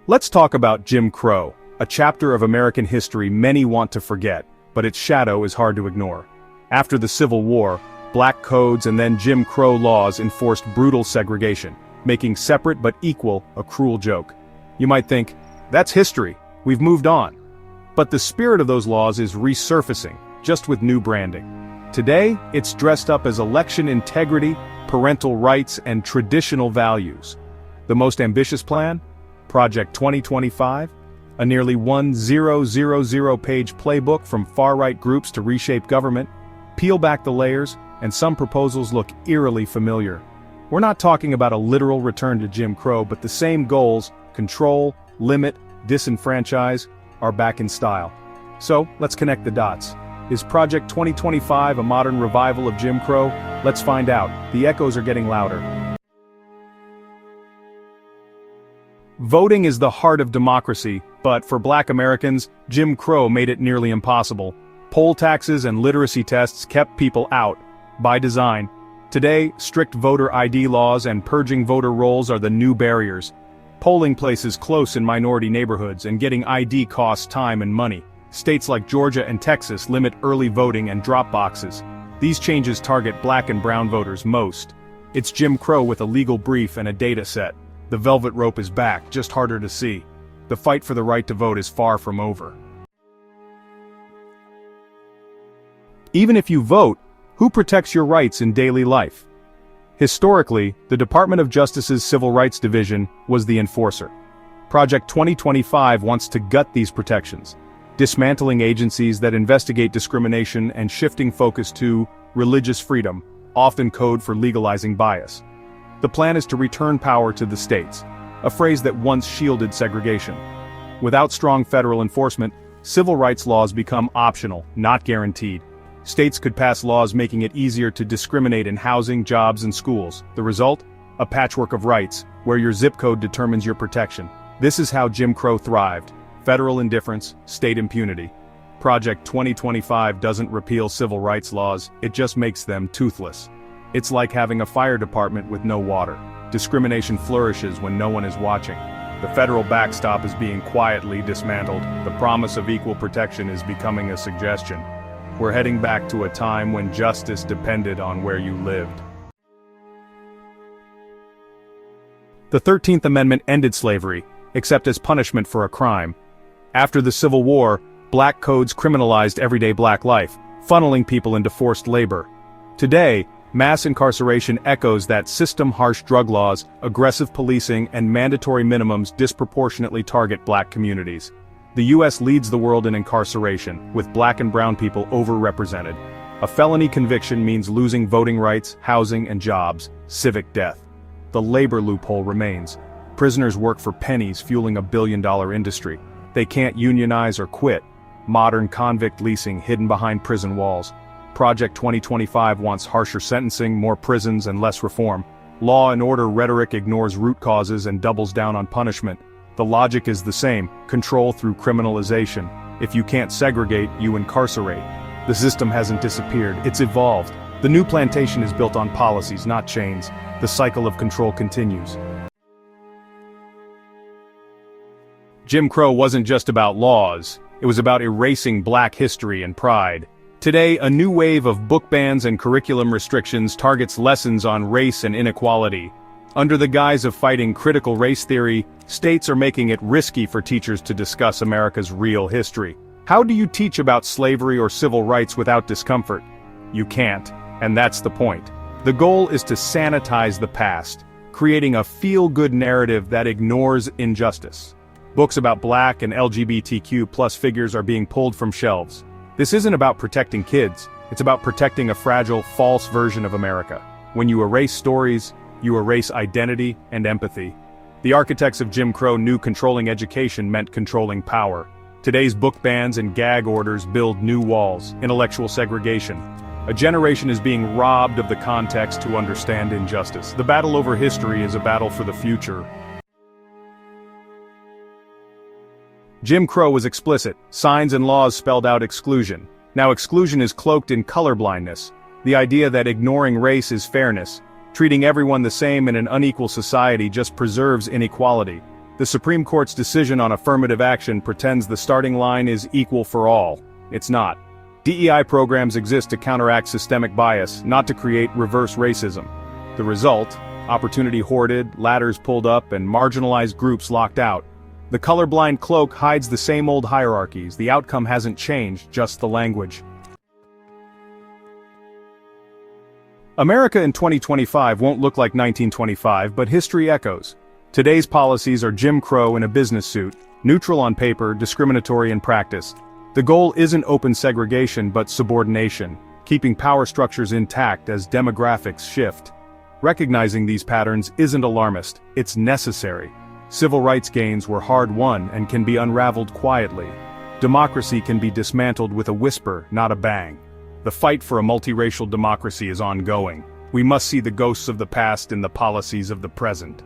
Let's talk about Jim Crow, a chapter of American history many want to forget, but its shadow is hard to ignore. After the Civil War, black codes and then Jim Crow laws enforced brutal segregation, making separate but equal a cruel joke. You might think, that's history, we've moved on. But the spirit of those laws is resurfacing, just with new branding. Today, it's dressed up as election integrity, parental rights, and traditional values. The most ambitious plan? Project 2025? A nearly 1,000-page playbook from far-right groups to reshape government? Peel back the layers, and some proposals look eerily familiar. We're not talking about a literal return to Jim Crow, but the same goals, control, limit, disenfranchise, are back in style. So, let's connect the dots. Is Project 2025 a modern revival of Jim Crow? Let's find out. The echoes are getting louder. Voting is the heart of democracy, but for Black Americans, Jim Crow made it nearly impossible. Poll taxes and literacy tests kept people out, by design. Today, strict voter ID laws and purging voter rolls are the new barriers. Polling places close in minority neighborhoods and getting ID costs time and money. States like Georgia and Texas limit early voting and drop boxes. These changes target Black and brown voters most. It's Jim Crow with a legal brief and a data set. The velvet rope is back, just harder to see. The fight for the right to vote is far from over. Even if you vote, who protects your rights in daily life? Historically, the Department of Justice's Civil Rights Division was the enforcer. Project 2025 wants to gut these protections, dismantling agencies that investigate discrimination and shifting focus to religious freedom, often code for legalizing bias. The plan is to return power to the states, a phrase that once shielded segregation. Without strong federal enforcement, civil rights laws become optional, not guaranteed. States could pass laws making it easier to discriminate in housing, jobs, and schools. The result? A patchwork of rights, where your zip code determines your protection. This is how Jim Crow thrived. Federal indifference, state impunity. Project 2025 doesn't repeal civil rights laws, it just makes them toothless. It's like having a fire department with no water. Discrimination flourishes when no one is watching. The federal backstop is being quietly dismantled. The promise of equal protection is becoming a suggestion. We're heading back to a time when justice depended on where you lived. The 13th Amendment ended slavery, except as punishment for a crime. After the Civil War, black codes criminalized everyday black life, funneling people into forced labor. Today, mass incarceration echoes that system. Harsh drug laws, aggressive policing, and mandatory minimums disproportionately target black communities. The U.S. leads the world in incarceration, with black and brown people overrepresented. A felony conviction means losing voting rights, housing, and jobs, civic death. The labor loophole remains. Prisoners work for pennies, fueling a billion-dollar industry. They can't unionize or quit. Modern convict leasing hidden behind prison walls. Project 2025 wants harsher sentencing, more prisons, and less reform. Law and order rhetoric ignores root causes and doubles down on punishment. The logic is the same: control through criminalization. If you can't segregate, you incarcerate. The system hasn't disappeared, it's evolved. The new plantation is built on policies, not chains. The cycle of control continues. Jim Crow wasn't just about laws, it was about erasing black history and pride. Today, a new wave of book bans and curriculum restrictions targets lessons on race and inequality. Under the guise of fighting critical race theory, states are making it risky for teachers to discuss America's real history. How do you teach about slavery or civil rights without discomfort? You can't, and that's the point. The goal is to sanitize the past, creating a feel-good narrative that ignores injustice. Books about Black and LGBTQ+ figures are being pulled from shelves. This isn't about protecting kids, it's about protecting a fragile, false version of America. When you erase stories, you erase identity and empathy. The architects of Jim Crow knew controlling education meant controlling power. Today's book bans and gag orders build new walls, intellectual segregation. A generation is being robbed of the context to understand injustice. The battle over history is a battle for the future. Jim Crow was explicit. Signs and laws spelled out exclusion. Now exclusion is cloaked in colorblindness. The idea that ignoring race is fairness. Treating everyone the same in an unequal society just preserves inequality. The Supreme Court's decision on affirmative action pretends the starting line is equal for all. It's not. DEI programs exist to counteract systemic bias, not to create reverse racism. The result? Opportunity hoarded, ladders pulled up, and marginalized groups locked out. The colorblind cloak hides the same old hierarchies. The outcome hasn't changed, just the language. America in 2025 won't look like 1925, but history echoes. Today's policies are Jim Crow in a business suit, neutral on paper, discriminatory in practice. The goal isn't open segregation but subordination, keeping power structures intact as demographics shift. Recognizing these patterns isn't alarmist, it's necessary. Civil rights gains were hard-won and can be unraveled quietly. Democracy can be dismantled with a whisper, not a bang. The fight for a multiracial democracy is ongoing. We must see the ghosts of the past in the policies of the present.